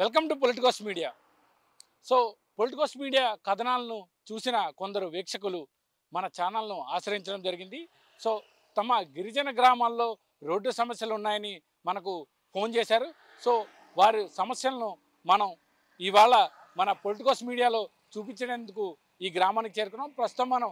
Welcome to Politicos media. So Politicos media కథనాలను చూసిన కొందరు వీక్షకులు మన ఛానల్ను ఆశ్రయించడం జరిగింది. సో తమ గిరిజన గ్రామాల్లో రోడ్డు సమస్యలు ఉన్నాయని మనకు ఫోన్ చేశారు. సో వారి సమస్యలను మనం ఇవాళ మన పొలిటికోస్ మీడియాలో చూపించేందుకు ఈ గ్రామానికి చేరుకున్నాం. ప్రస్తుతం మనం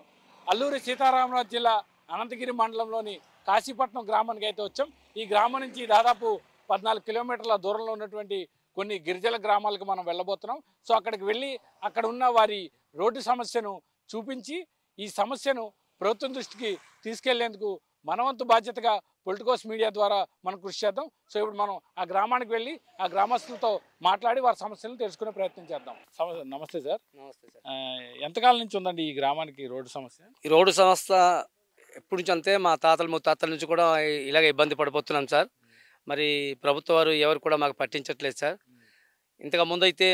అల్లూరి సీతారామరాజు జిల్లా అనంతగిరి మండలంలోని కాశీపట్నం గ్రామానికి అయితే వచ్చాం. ఈ గ్రామం నుంచి దాదాపు 14 కిలోమీటర్ల దూరంలో ఉన్నటువంటి కొన్ని గిరిజన గ్రామాలకు మనం వెళ్ళబోతున్నాం. సో అక్కడికి వెళ్ళి అక్కడ ఉన్న వారి రోడ్డు సమస్యను చూపించి ఈ సమస్యను ప్రభుత్వం దృష్టికి తీసుకెళ్లేందుకు మనవంతు బాధ్యతగా పొలిటికోస్ మీడియా ద్వారా మనం కృషి చేద్దాం. సో ఇప్పుడు మనం ఆ గ్రామానికి వెళ్ళి ఆ గ్రామస్తులతో మాట్లాడి వారి సమస్యలను తెలుసుకునే ప్రయత్నం చేద్దాం. నమస్తే సార్. నమస్తే సార్. ఎంతకాలం నుంచి ఉందండి ఈ గ్రామానికి రోడ్డు సమస్య? ఈ రోడ్డు సంస్థ ఎప్పటి నుంచి అంతే మా తాతల ముత్తాతల నుంచి కూడా ఇలాగ ఇబ్బంది పడిపోతున్నాం సార్. మరి ప్రభుత్వ వారు ఎవరు కూడా మాకు పట్టించట్లేదు సార్. ఇంతకు ముందు అయితే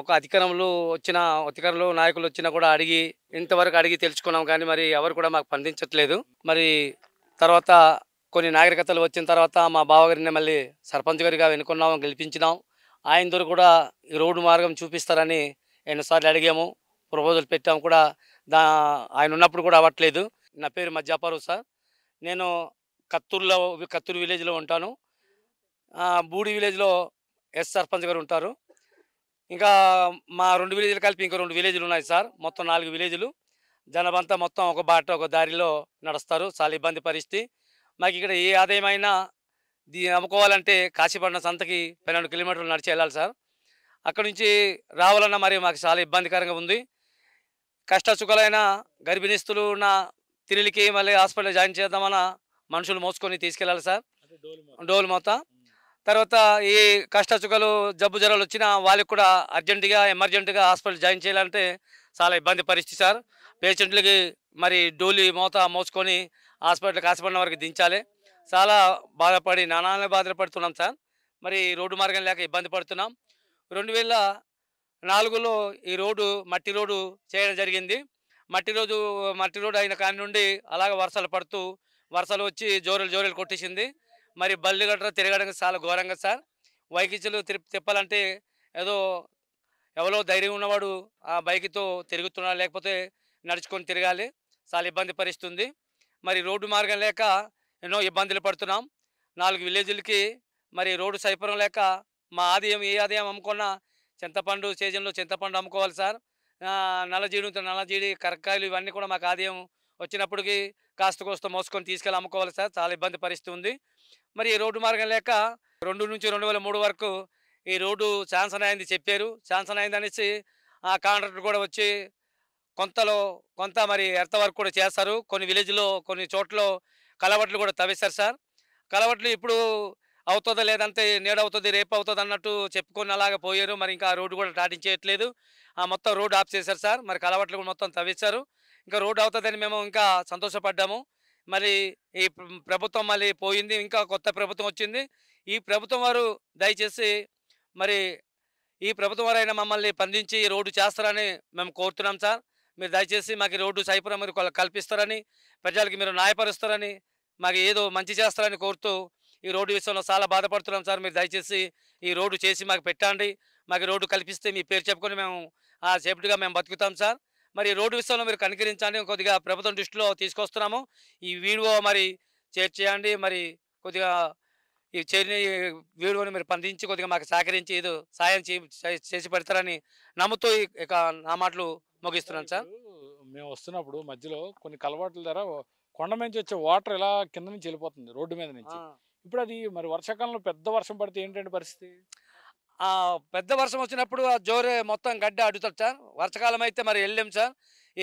ఒక అధికారంలో నాయకులు వచ్చినా కూడా ఇంతవరకు అడిగి తెలుసుకున్నాం, కానీ మరి ఎవరు కూడా మాకు స్పందించట్లేదు. మరి తర్వాత కొన్ని నాగరికతలు వచ్చిన తర్వాత మా బావగారిని మళ్ళీ సర్పంచ్ గారిగా ఎన్నుకున్నాం, గెలిపించినాం. ఆయన ద్వారా కూడా ఈ రోడ్డు మార్గం చూపిస్తారని ఎన్నోసార్లు అడిగాము, ప్రపోజల్ పెట్టాము కూడా. ఆయన ఉన్నప్పుడు కూడా అవ్వట్లేదు. నా పేరు మజ్జాపారు సార్. నేను కత్తూరు విలేజ్లో ఉంటాను. బూడి విలేజ్లో సర్పంచ్ గారు ఉంటారు. ఇంకా మా 2 విలేజ్లు కలిపి ఇంకో 2 విలేజ్లు ఉన్నాయి సార్. మొత్తం 4 విలేజ్లు. జనబంతా మొత్తం ఒక బాట ఒక దారిలో నడుస్తారు. చాలా ఇబ్బంది పరిస్థితి. మాకు ఇక్కడ ఏ ఆదాయమైనా అమ్ముకోవాలంటే కాశీపట్నం సంతకి 12 కిలోమీటర్లు నడిచి వెళ్ళాలి సార్. అక్కడి నుంచి రావాలన్నా మరి మాకు చాలా ఇబ్బందికరంగా ఉంది. కష్టసుఖాలైన గర్భిణీస్తులు ఉన్న తిరిలికి మళ్ళీ హాస్పిటల్ జాయిన్ చేద్దామన్నా మనుషులు మోసుకొని తీసుకెళ్ళాలి సార్, డోలు మోత. తర్వాత ఈ కష్టసుఖాలు జబ్బు జ్వరాలు వచ్చినా వాళ్ళకి కూడా ఎమర్జెంటుగా హాస్పిటల్ జాయిన్ చేయాలంటే చాలా ఇబ్బంది పరిస్థితి సార్. పేషెంట్లకి మరి డోలి మోత మోసుకొని కాశీపట్నం వరకు దించాలి. చాలా నానా బాధలు పడుతున్నాం సార్. మరి రోడ్డు మార్గం లేక ఇబ్బంది పడుతున్నాం. 2004లో ఈ మట్టి రోడ్డు చేయడం జరిగింది. మట్టి రోడ్డు అయిన కాని నుండి అలాగ వర్షాలు వచ్చి జోరెలు కొట్టేసింది. మరి బళ్ళు గట్రా తిరగడానికి చాలా ఘోరంగా సార్. వైకిచ్చులు తిప్పాలంటే ఎవరో ధైర్యం ఉన్నవాడు ఆ బైక్తో తిరుగుతున్నాడు, లేకపోతే నడుచుకొని తిరగాలి. చాలా ఇబ్బంది పరిస్థితుంది. మరి రోడ్డు మార్గం లేక ఎన్నో ఇబ్బందులు పడుతున్నాం. 4 విలేజ్లకి మరి రోడ్డు సైపరం లేక మా ఏ ఆదాయం అమ్ముకున్నా చింతపండు సీజన్లో చింతపండు అమ్ముకోవాలి సార్. నల్లజీడి కరక్కాయలు ఇవన్నీ కూడా మాకు ఆదాయం వచ్చినప్పటికీ కాస్త మోసుకొని తీసుకెళ్ళి అమ్ముకోవాలి సార్. చాలా ఇబ్బంది పరిస్థితి ఉంది. మరి ఈ రోడ్డు మార్గం లేక 2 నుంచి 2003 వరకు ఈ రోడ్డు శాంక్షన్ అయింది చెప్పారు. శాంక్షన్ అయింది అనేసి ఆ కాంట్రాక్టర్ కూడా వచ్చి కొంత మరి ఎర్త్ వర్క్ కూడా చేస్తారు. కొన్ని విలేజ్లో కొన్ని చోట్ల కలవట్లు కూడా తవ్వేశారు సార్. కలవట్లు ఇప్పుడు అవుతుందో లేదంటే నేడవుతుంది రేపు అవుతుంది అన్నట్టు చెప్పుకొని అలాగే పోయారు. మరి ఇంకా రోడ్డు కూడా స్టార్టింగ్ మొత్తం రోడ్డు ఆఫ్ చేశారు సార్. మరి కలవట్లు కూడా మొత్తం తవ్వేశారు. ఇంకా రోడ్డు అవుతుందని మేము ఇంకా సంతోషపడ్డాము. మరి ఈ ప్రభుత్వం మళ్ళీ పోయింది, ఇంకా కొత్త ప్రభుత్వం వచ్చింది. ఈ ప్రభుత్వం వారు దయచేసి మరి ఈ ప్రభుత్వం వారైనా మమ్మల్ని స్పందించి రోడ్డు చేస్తారని మేము కోరుతున్నాం సార్. మీరు దయచేసి మాకు రోడ్డు సైపురం మీరు కల్పిస్తారని, ప్రజలకి మీరు న్యాయపరుస్తారని, మాకు ఏదో మంచి చేస్తారని కోరుతూ ఈ రోడ్డు విషయంలో చాలా బాధపడుతున్నాం సార్. మీరు దయచేసి ఈ రోడ్డు చేసి మాకు పెట్టండి. మాకు రోడ్డు కల్పిస్తే మీ పేరు చెప్పుకొని మేము సేఫ్టీగా మేము బతుకుతాం సార్. మరి రోడ్డు విషయంలో మీరు కనికరించండి, కొద్దిగా ప్రభుత్వం దృష్టిలో తీసుకొస్తున్నాము. ఈ వీడియో మరి షేర్ చేయండి. మరి కొద్దిగా ఈ వీడియోని మీరు స్పందించి కొద్దిగా మాకు సహకరించి ఏదో సాయం చేసి పెడతారని నమ్ముతూ ఇక నా మాటలు ముగిస్తున్నాను సార్. మేము వస్తున్నప్పుడు మధ్యలో కొన్ని కలవాట్ల ద్వారా కొండ నుంచి వచ్చే వాటర్ ఇలా కింద నుంచి వెళ్ళిపోతుంది రోడ్డు మీద నుంచి. ఇప్పుడు అది మరి వర్షాకాలంలో పెద్ద వర్షం పడితే ఏంటంటే పరిస్థితి? పెద్ద వర్షం వచ్చినప్పుడు ఆ జోరే మొత్తం గడ్డ అడుగుతాడు సార్. వర్షాకాలం అయితే మరి వెళ్ళాం సార్.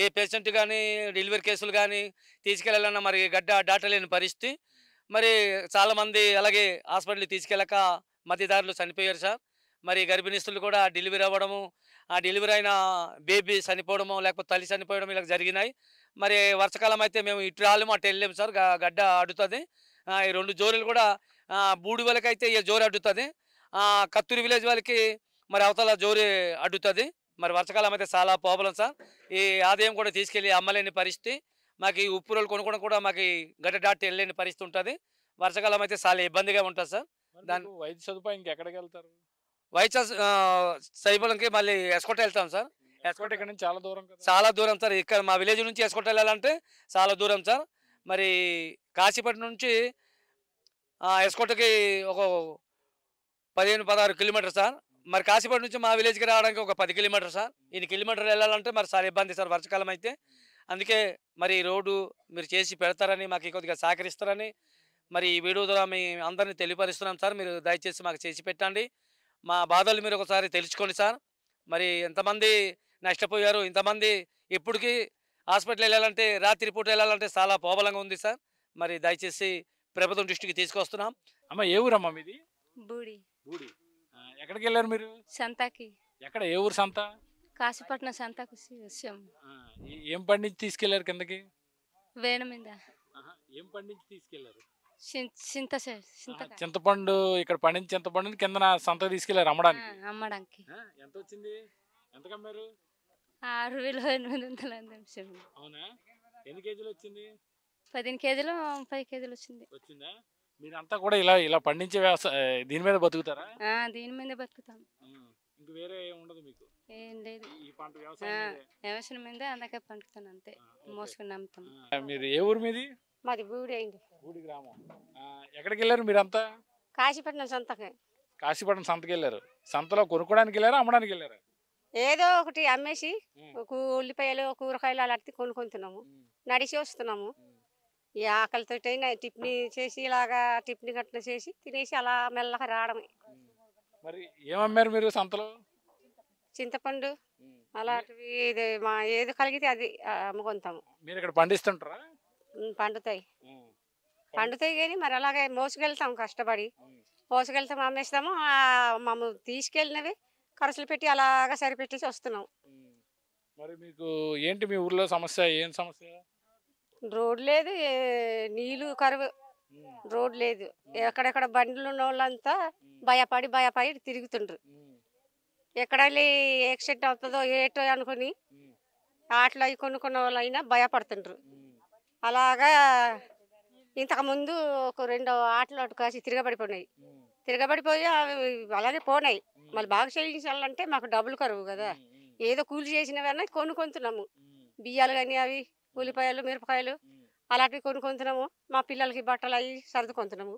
ఏ పేషెంట్ కానీ డెలివరీ కేసులు కానీ తీసుకెళ్ళాలన్నా మరి గడ్డ దాటలేని పరిస్థితి. మరి చాలామంది అలాగే హాస్పిటల్కి తీసుకెళ్ళక మధ్యదారులు చనిపోయారు సార్. మరి గర్భిణీస్తులు కూడా డెలివరీ అవ్వడము, ఆ డెలివరీ అయిన బేబీ చనిపోవడము, లేకపోతే తల్లి చనిపోవడం ఇలా జరిగినాయి. మరి వర్షాకాలం అయితే మేము ఇటు రాలేము అటు వెళ్ళాము సార్. గడ్డ అడ్డుతుంది. ఈ 2 జోరులు కూడా బూడి వాళ్ళకైతే ఈ జోరు అడ్డుతుంది, కత్తూరు విలేజ్ వాళ్ళకి మరి అవతల జోరు అడ్డుతుంది. మరి వర్షాకాలం అయితే చాలా ప్రాబ్లం సార్. ఈ ఆదాయం కూడా తీసుకెళ్ళి అమ్మలేని పరిస్థితి. మాకు ఈ ఉప్పు రోలు కొనుక్కోవడం కూడా మాకు గడ్డ దాటి వెళ్ళలేని పరిస్థితి ఉంటుంది. వర్షాకాలం అయితే చాలా ఇబ్బందిగా ఉంటుంది సార్. వైద్య సదుపాయం ఇంకెక్కడికి వెళ్తారు? వైచాస్ సైబులంకి మళ్ళీ ఎస్కోట వెళ్తాం సార్. ఎస్కోట్ ఇక్కడ నుంచి చాలా దూరం కదా. చాలా దూరం సార్. ఇక్కడ మా విలేజ్ నుంచి ఎస్కోట వెళ్ళాలంటే చాలా దూరం సార్. మరి కాశీపట్నం నుంచి ఎస్కోటకి ఒక 15-16 కిలోమీటర్ సార్. మరి కాశీపట్నం నుంచి మా విలేజ్కి రావడానికి ఒక 10 కిలోమీటర్ సార్. ఇన్ని కిలోమీటర్లు వెళ్ళాలంటే మరి చాలా ఇబ్బంది సార్ వర్షాకాలం అయితే. అందుకే మరి ఈ రోడ్డు మీరు చేసి పెడతారని, మాకు కొద్దిగా సహకరిస్తారని మరి ఈ వీడియో ద్వారా మీ అందరినీ తెలియపరుస్తున్నాం సార్. మీరు దయచేసి మాకు చేసి పెట్టండి. మా బాధలు మీరు ఒకసారి తెలుసుకోండి సార్. మరి ఎంతమంది నష్టపోయారు, ఇంతమంది ఇప్పటికీ హాస్పిటల్ వెళ్ళాలంటే, రాత్రి పూట వెళ్ళాలంటే చాలా పోబలంగా ఉంది సార్. మరి దయచేసి ప్రభుత్వం దృష్టికి తీసుకొస్తున్నాం. అమ్మ ఏ ఊరమ్మా మీది? బూడి బూడి. ఎక్కడికి వెళ్ళారు మీరు? సంతకి. ఎక్కడ, ఏ ఊరు సంత? కాశీపట్నం సంతకు వచ్చాము. ఏం పండించి తీసుకెళ్లారు కిందకి? వేణ మీద ఏం పండించి తీసుకెళ్లారు? చింతపండు. ఇక్కడ పండించి చింతపండుని కింద సంతకు తీసుకెళ్లారు అమ్మడానికి. అమ్మడానికి. ఎంత వచ్చింది? ఎంత కమ్మారు? 6,800. అవునా? ఎన్ని కేజీలు వచ్చింది? 15 కేజీలు 30 కేజీలు వచ్చిందా? మీరంతా కూడా ఇలా ఇలా పండించే దీని మీద బతుకుతారా? దీని మీద బతుకుతాం. ఇంక వేరే ఏం ఉండదు మీకు? ఏం లేదు. ఈ పంట వ్యవసాయం మీద అందుకే పండుతాను అంతే. మోసుకుని నమ్ముతాం. మీరు ఏ ఊరు మీది? మాది బూడి అయింది. బూడి గ్రామం. ఎక్కడికి వెళ్ళారు మీరంతా? కాశీపట్నం సంతకి. కాశీపట్నం సంతకి వెళ్ళారు. సంతలో కొనుక్కోడానికి వెళ్ళారా, అమ్మడానికి వెళ్ళారా? ఏదో ఒకటి అమ్మేసి ఉల్లిపాయలు కూరగాయలు అలాంటి కొనుక్కుంటున్నాము. నడిచి వస్తున్నాము. ఈ ఆకలితో టిఫిన్ చేసి ఇలాగా టిఫిన్ గట్ల చేసి తినేసి అలా మెల్లగా రావడమే. మరి ఏమమ్మారు మీరు సంతలో? చింతపండు అలాంటివి ఏది కలిగితే అది అమ్ముకుంటాము. మీరు ఇక్కడ పండిస్తుంటారా? పండుతాయి కానీ మరి అలాగే మోసుకెళ్తాం, కష్టపడి మోసుకెళ్తాం, అమ్మేస్తాము. మమ్మల్ని తీసుకెళ్ళినవి ఖర్చులు పెట్టి అలాగా సరిపెట్టేసి వస్తున్నాం. మరి మీకు ఏంటి మీ ఊర్లో సమస్య? ఏం సమస్య? రోడ్ లేదు, నీళ్ళు కరువు, రోడ్ లేదు. ఎక్కడెక్కడ బండ్లు ఉన్న వాళ్ళంతా భయపడి తిరుగుతుండ్రు. ఎక్కడ యాక్సిడెంట్ అవుతుందో ఏటో అనుకుని ఆటలు అవి కొనుక్కున్న వాళ్ళు అయినా భయపడుతుండ్రు. అలాగా ఇంతకుముందు ఒక 2 ఆటలు అటు కాసి తిరగబడిపోయినాయి. అవి అలాగే పోనాయి. మళ్ళీ బాగా చేయించాలంటే మాకు డబ్బులు కరువు కదా. ఏదో కూలి చేసినవన్నా కొనుక్కుంటున్నాము. బియ్యాలు కానీ అవి ఉల్లిపాయలు మిరపకాయలు అలాంటివి కొనుక్కుంటున్నాము. మా పిల్లలకి బట్టలు అవి సర్దుకుంటున్నాము.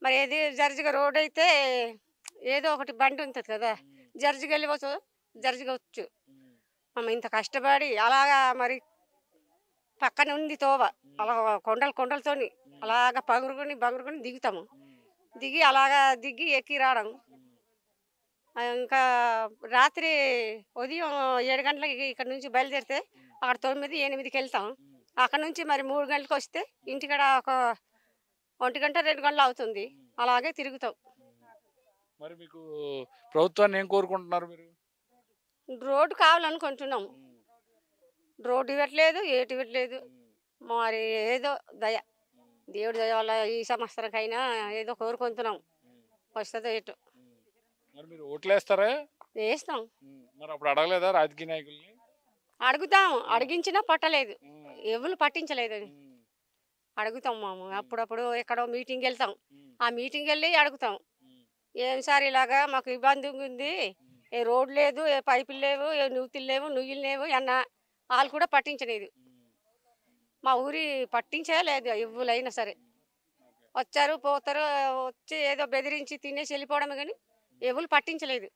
మరి ఏది జర్జిగా రోడ్ అయితే ఏదో ఒకటి బండి ఉంటుంది కదా, జర్జిగా వెళ్ళవచ్చు, జర్జిగా వచ్చు. ఇంత కష్టపడి అలాగా మరి పక్కన ఉంది తోవ, అలా కొండలతోని అలాగా బగురుకొని దిగుతాము. దిగి అలాగా ఎక్కి రావడం. ఇంకా రాత్రి ఉదయం 7 గంటలకి ఇక్కడ నుంచి బయలుదేరితే అక్కడ 9, 8కి వెళ్తాం. అక్కడ నుంచి మరి 3 గంటలకు వస్తే ఇంటికాడ ఒక 1 గంట 2 గంటలు అవుతుంది. అలాగే తిరుగుతాం. మరి మీకు ప్రభుత్వాన్ని ఏం కోరుకుంటున్నారు మీరు? రోడ్డు కావాలనుకుంటున్నాం. రోడ్డు ఇవ్వట్లేదు, ఏటి ఇవ్వట్లేదు. మరి ఏదో దేవుడి దయ వల్ల ఈ సంవత్సరంకైనా ఏదో కోరుకుంటున్నాం. వస్తుందో ఏటో. మరి మీరు ఓట్లు వేస్తారా? వేస్తాం. మరి అప్పుడు అడగలేదా రాజకీయ నాయకుల్ని? అడుగుతాం, అడిగించినా పట్టలేదు, ఎవరు పట్టించలేదు. అడుగుతాం మాము. అప్పుడప్పుడు ఎక్కడో మీటింగ్ వెళ్తాం. ఆ మీటింగ్ వెళ్ళి అడుగుతాం, ఏం సార్ ఇలాగా మాకు ఇబ్బంది ఉంది, ఏ రోడ్ లేదు, ఏ పైపులు లేవు, ఏ నువ్వులు లేవు అన్న. వాళ్ళు కూడా పట్టించలేదు. మా ఊరి పట్టించలేదు ఎవరైనా సరే. వచ్చారు పోతారు, వచ్చి ఏదో బెదిరించి తినేసి వెళ్ళిపోవడమే కానీ ఎవరు పట్టించలేదు.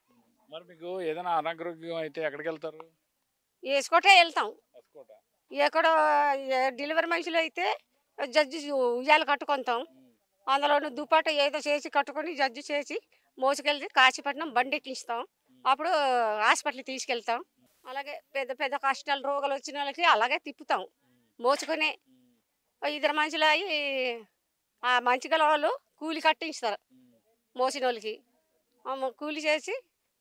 మరి మీకు ఏదైనా అనారోగ్యం అయితే ఎక్కడికి వెళ్తారు? వేసుకోటే వెళ్తాం. ఎక్కడో డెలివరీ మనుషులు అయితే జడ్జి ఉయ్యాలు కట్టుకుంటాం. అందులోనూ దుపాట ఏదో చేసి కట్టుకొని జడ్జి చేసి మోసుకెళ్ళి కాశీపట్నం బండి ఎక్కిస్తాం. అప్పుడు హాస్పిటల్కి తీసుకెళ్తాం. అలాగే పెద్ద పెద్ద కష్టాలు రోగాలు వచ్చిన వాళ్ళకి అలాగే తిప్పుతాం మోసుకొని. 2 మనుషులు అయ్యి ఆ మంచి గల వాళ్ళు కూలి కట్టించుతారు మోసిన వాళ్ళకి. కూలి చేసి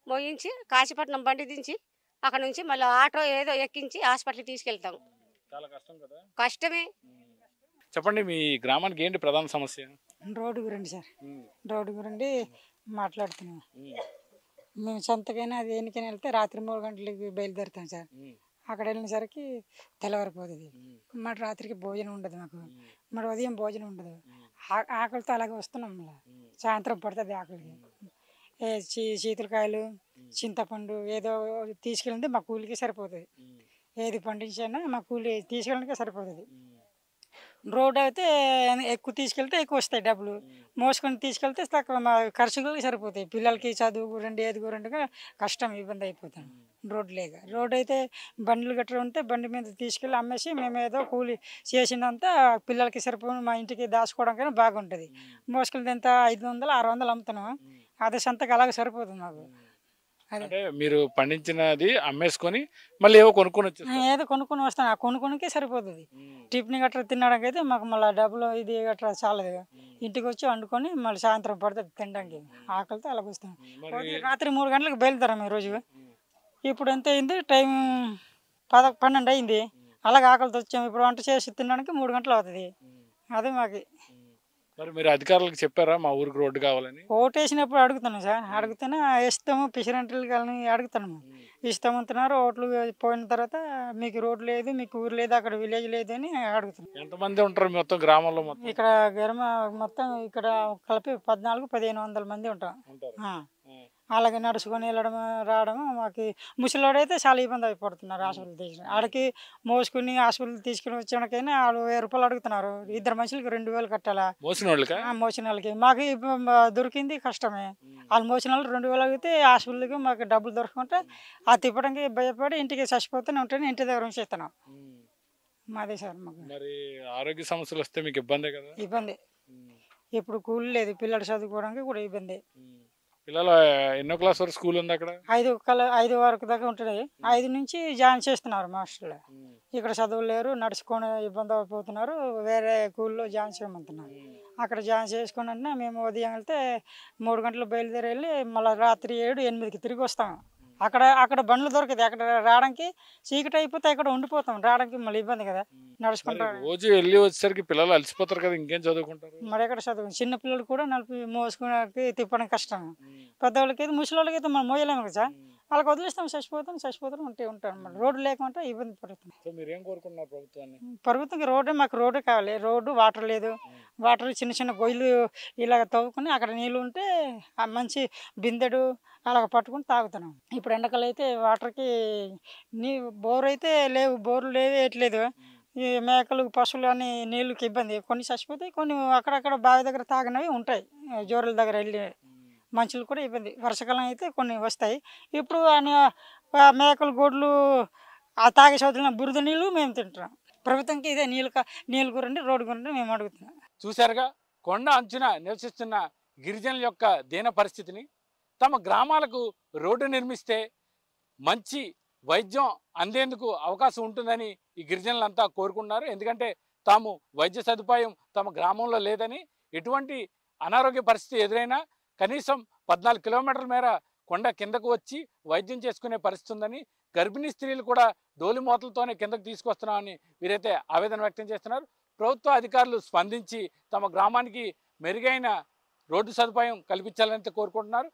మోయించి కాశీపట్నం బండి దించి అక్కడ నుంచి మళ్ళీ ఆటో ఏదో ఎక్కించి హాస్పిటల్కి తీసుకెళ్తాం. చాలా కష్టం కదా. కష్టమే. చెప్పండి, మీ గ్రామానికి ఏంటి ప్రధాన సమస్య? రోడ్డు గురించి సార్. రోడ్డు గురించి మాట్లాడుతున్నాం. మేము సొంతకైనా దేనికైనా వెళ్తే రాత్రి 3 గంటలకి బయలుదేరుతాం సార్. అక్కడ వెళ్ళినసరికి తెల్లవారిపోతుంది. మరి రాత్రికి భోజనం ఉండదు మాకు, మరి ఉదయం భోజనం ఉండదు. ఆకలితో అలాగే వస్తున్నాం. మళ్ళీ సాయంత్రం పడుతుంది ఆకలికి. చీతులకాయలు, చింతపండు ఏదో తీసుకెళ్ళింది మా కూలికి సరిపోతుంది. ఏది పండించినా మా కూలి తీసుకెళ్ళడానికే సరిపోతుంది. రోడ్ అయితే ఎక్కువ తీసుకెళ్తే ఎక్కువ వస్తాయి డబ్బులు, మోసుకొని తీసుకెళ్తే తక్కువ మా ఖర్చులకి సరిపోతాయి. పిల్లలకి చదువు గురండి ఏది గురండిగా కష్టం ఇబ్బంది అయిపోతాం. రోడ్ లేక రోడ్ అయితే బండ్లు గట్రా ఉంటే బండి మీద తీసుకెళ్ళి అమ్మేసి మేము ఏదో కూలి చేసిందంతా పిల్లలకి సరిపోయి మా ఇంటికి దాచుకోవడానికైనా బాగుంటుంది. మోసుకెళ్తే ఎంత 500 600 అమ్ముతున్నాము, అదే సంతకు అలాగే సరిపోతుంది మాకు. అంటే మీరు పండించినది అమ్మేసుకొని మళ్ళీ ఏవో కొనుక్కొని వచ్చేస్తారు. ఏదో కొనుక్కొని వస్తాను, ఆ కొనుక్కొనికే సరిపోతుంది. టిఫిన్ గట్రా తినడానికి అయితే మాకు మళ్ళీ డబ్బులు ఇది గట్రా చాలదు. ఇంటికి వచ్చి వండుకొని మళ్ళీ సాయంత్రం పడుతుంది తినడానికి. ఆకలితో అలాగ వస్తాం. రాత్రి 3 గంటలకు బయలుదేరాము ఈరోజు. ఇప్పుడు ఎంత అయింది టైం 12 అయింది. అలాగే ఆకలితో వచ్చాము. ఇప్పుడు వంట చేసి తినడానికి 3 గంటలు అవుతుంది. అదే మాకు. మరి మీరు అధికారులకు చెప్పారా మా ఊరికి రోడ్డు కావాలని? ఓటేసినప్పుడు అడుగుతున్నాం సార్, అడుగుతూనే ఇస్తాము పిసిరెంట్లు కానీ అడుగుతున్నాము. ఇస్తామంటున్నారు. ఓట్లు పోయిన తర్వాత మీకు రోడ్ లేదు, మీకు ఊరు లేదు, అక్కడ విలేజ్ లేదు అని అడుగుతున్నాం. ఎంతమంది ఉంటారు మొత్తం గ్రామంలో? మొత్తం ఇక్కడ మొత్తం ఇక్కడ కలిపి 1400-1500 మంది ఉంటాం. అలాగే నడుచుకొని వెళ్ళడం రావడం. మాకు ముసలివాడైతే చాలా ఇబ్బంది అయిపోతున్నారు. హాస్పిటల్ తీసుకుని ఆడికి మోసుకుని హాస్పిటల్ తీసుకుని వచ్చాకైనా వాళ్ళు 1000 రూపాయలు అడుగుతున్నారు. 2 మనుషులకి 2000 కట్టాలా మోసిన వాళ్ళకి. మాకు దొరికింది కష్టమే. వాళ్ళు మోసిన వాళ్ళు 2000 అడిగితే హాస్పిటల్కి మాకు డబ్బులు దొరకకుంటే ఆ తిప్పడానికి భయపడి ఇంటికి చచ్చిపోతూనే ఉంటాను. ఇంటి దగ్గర ఉంచేస్తున్నాం. మాదే సార్. మాకు మరి ఆరోగ్య సమస్యలు వస్తే మీకు ఇబ్బందే కదా? ఇబ్బంది. ఇప్పుడు కూలి లేదు, పిల్లలు చదువుకోవడానికి కూడా ఇబ్బంది. పిల్లలు ఎన్నో క్లాస్ వరకు స్కూల్ ఉంది అక్కడ? 5 వరకు దాకా ఉంటుంది. 5 నుంచి జాయిన్ చేస్తున్నారు మాస్టర్లు. ఇక్కడ చదువులు లేరు, నడుచుకొని ఇబ్బంది అయిపోతున్నారు. వేరే స్కూల్లో జాయిన్ చేయమంటున్నారు. అక్కడ జాయిన్ చేసుకుని అంటే మేము ఉదయం వెళ్తే 3 గంటలు బయలుదేరి వెళ్ళి మళ్ళీ రాత్రి 7-8కి తిరిగి వస్తాము. అక్కడ బండ్లు దొరికింది. అక్కడ రావడానికి చీకటి అయిపోతే అక్కడ ఉండిపోతాం. రావడానికి మళ్ళీ ఇబ్బంది కదా నడుచుకుంటారు. రోజు వెళ్ళి వచ్చేసరికి పిల్లలు అలసిపోతారు కదా, ఇంకేం చదువుకుంటారు? మరి ఎక్కడ చదువు. చిన్న పిల్లలు కూడా మోసుకుని తిప్పడానికి కష్టం. పెద్దవాళ్ళకి అయితే ముసలి వాళ్ళకి అయితే మనం మోయలేము కదా సార్. వాళ్ళకి వదిలేస్తాం, చచ్చిపోతాం ఉంటాం. మరి రోడ్డు లేకుంటే ఇబ్బంది పడుతుంది. మీరేం కోరుకున్నారు ప్రభుత్వాన్ని? ప్రభుత్వంకి మాకు రోడ్డు కావాలి. రోడ్డు, వాటర్ లేదు. వాటర్ చిన్న చిన్న గొయ్యలు ఇలాగ తవ్వుకుని అక్కడ నీళ్ళు ఉంటే మంచి బిందెడు అలాగ పట్టుకుని తాగుతున్నాం. ఇప్పుడు ఎండకాలం అయితే వాటర్కి బోర్ అయితే లేవు, బోర్లు వేయట్లేదు. ఈ మేకలు పశువులు అని నీళ్ళకి ఇబ్బంది. కొన్ని చచ్చిపోతాయి, కొన్ని అక్కడక్కడ బావి దగ్గర తాగినవి ఉంటాయి. జోరుల దగ్గర వెళ్ళి మనుషులు కూడా ఇబ్బంది. వర్షాకాలం అయితే కొన్ని వస్తాయి. ఇప్పుడు మేకలు గొడ్లు ఆ తాగే చదువుతున్న బురద నీళ్ళు మేము తింటున్నాం. ప్రభుత్వంకి ఇదే నీళ్ళు గురండి, రోడ్డు గురండి మేము అడుగుతున్నాం. చూశారుగా కొండ అంచున నివసిస్తున్న గిరిజనుల యొక్క దీన పరిస్థితిని. తమ గ్రామాలకు రోడ్డు నిర్మిస్తే మంచి వైద్యం అందేందుకు అవకాశం ఉంటుందని ఈ గిరిజనులంతా కోరుకుంటున్నారు. ఎందుకంటే తాము వైద్య సదుపాయం తమ గ్రామంలో లేదని, ఎటువంటి అనారోగ్య పరిస్థితి ఎదురైనా కనీసం 14 కిలోమీటర్ల మేర కొండ కిందకు వచ్చి వైద్యం చేసుకునే పరిస్థితి ఉందని, గర్భిణీ స్త్రీలు కూడా డోలి మూతలతోనే కిందకు తీసుకొస్తున్నామని వీరైతే ఆవేదన వ్యక్తం చేస్తున్నారు. ప్రభుత్వ అధికారులు స్పందించి తమ గ్రామానికి మెరుగైన రోడ్డు సదుపాయం కల్పించాలని కోరుకుంటున్నారు.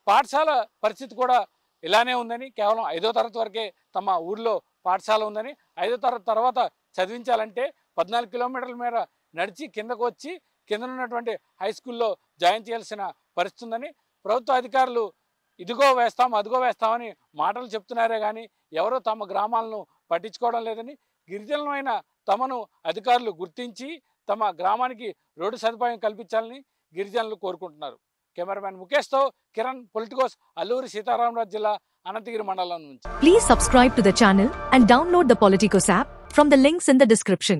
పాఠశాల పరిస్థితి కూడా ఇలానే ఉందని, కేవలం 5వ తరగతి వరకే తమ ఊర్లో పాఠశాల ఉందని, 5వ తరగతి తర్వాత చదివించాలంటే 14 కిలోమీటర్ల మేర నడిచి కిందకు వచ్చి కింద ఉన్నటువంటి హై స్కూల్లో జాయిన్ చేయాల్సిన పరిస్థితి ఉందని, ప్రభుత్వ అధికారులు ఇదిగో వేస్తాం అదిగో వేస్తామని మాటలు చెప్తున్నారే కానీ ఎవరో తమ గ్రామాలను పట్టించుకోవడం లేదని, గిరిజనులమైన తమను అధికారులు గుర్తించి తమ గ్రామానికి రోడ్డు సదుపాయం కల్పించాలని గిరిజనులు కోరుకుంటున్నారు. కెమెరామ్యాన్ ముఖేష్తో కిరణ్, పొలిటికోస్, అల్లూరి సీతారామరాజు జిల్లా, అనంతగిరి మండలం నుంచి. Please subscribe to the channel and download the Politicos app from the links in the description.